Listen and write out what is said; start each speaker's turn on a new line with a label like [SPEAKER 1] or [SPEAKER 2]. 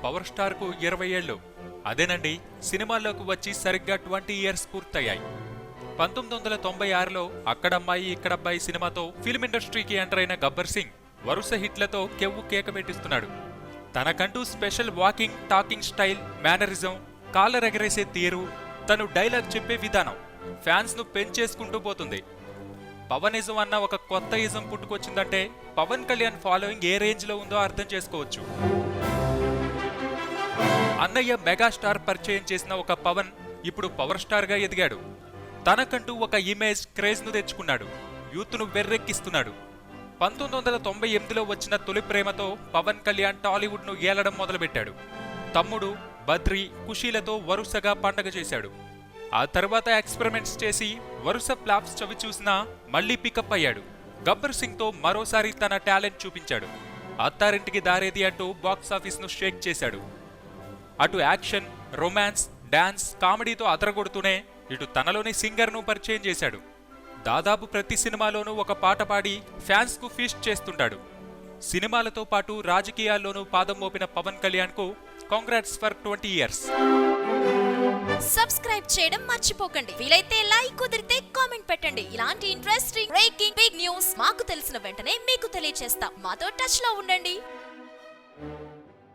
[SPEAKER 1] Power star కు 20 ఏళ్లు. అదేనండి, సినిమాల్లోకి వచ్చి సరిగ్గా 20 ఇయర్స్ పూర్తయ్యాయి. 1996లో అక్కడమ్మాయి ఇక్కడబ్బాయి సినిమాతో ఫిల్మ్ ఇండస్ట్రీకి ఎంటర్ అయిన గబ్బర్ సింగ్ వరుస హిట్లతో కెవ్వు కేక పెట్టిస్తున్నాడు. తనకంటూ special walking talking style, mannerism, collar ఎగరేసే తీరు, తను డైలాగ్ చెప్పే విధానం ఫ్యాన్స్ ను పెంచేసుకుంటూ పోతుంది. పవనిజం అన్న ఒక కొత్త ఇజం పుట్టుకొచ్చిందంటే పవన్ కళ్యాణ్ ఫాలోయింగ్ ఏ రేంజ్ లో ఉందో అర్థం చేసుకోవచ్చు. అన్నయ్య మెగాస్టార్ పరిచయం చేసిన ఒక పవన్ ఇప్పుడు పవర్ స్టార్ గా ఎదిగాడు. తనకంటూ ఒక ఇమేజ్, క్రేజ్ ను తెచ్చుకున్నాడు. యూత్ ను వెర్రెక్కిస్తున్నాడు. 1998లో వచ్చిన తొలి ప్రేమతో పవన్ కళ్యాణ్ టాలీవుడ్ ను ఏలడం మొదలుపెట్టాడు. తమ్ముడు, బద్రి, ఖుషీలతో వరుసగా పండగ చేశాడు. ఆ తర్వాత ఎక్స్పెరిమెంట్స్ చేసి వరుస ఫ్లాప్స్ చవి చూసినా మళ్లీ పికప్ అయ్యాడు. గబ్బర్ సింగ్ తో మరోసారి తన టాలెంట్ చూపించాడు. అత్తారింటికి దారేది అంటూ బాక్సాఫీస్ ను షేక్ చేశాడు. అటు యాక్షన్, రొమాన్స్, డాన్స్, కామెడీతో అదరగొడుతూనే ఇటు తనలోని సింగర్ ను పరిచయం చేశాడు. దాదాపు ప్రతి సినిమాలోనూ ఒక పాట పాడి ఫ్యాన్స్ కు ఫీస్ట్ చేస్తుంటాడు. సినిమాలతో పాటు రాజకీయాల్లోనూ పాదం మోపిన పవన్ కళ్యాణ్ కు కాంగ్రాట్స్ ఫర్ 20 ఇయర్స్.
[SPEAKER 2] సబ్స్క్రైబ్ చేయడం మర్చిపోకండి. వీలైతే లైక్, కుదిరితే కామెంట్ పెట్టండి. ఇలాంటి ఇంట్రెస్టింగ్ బ్రేకింగ్ బిగ్ న్యూస్ మాకు తెలిసిన వెంటనే మీకు తెలియజేస్తాం. మాతో టచ్ లో ఉండండి.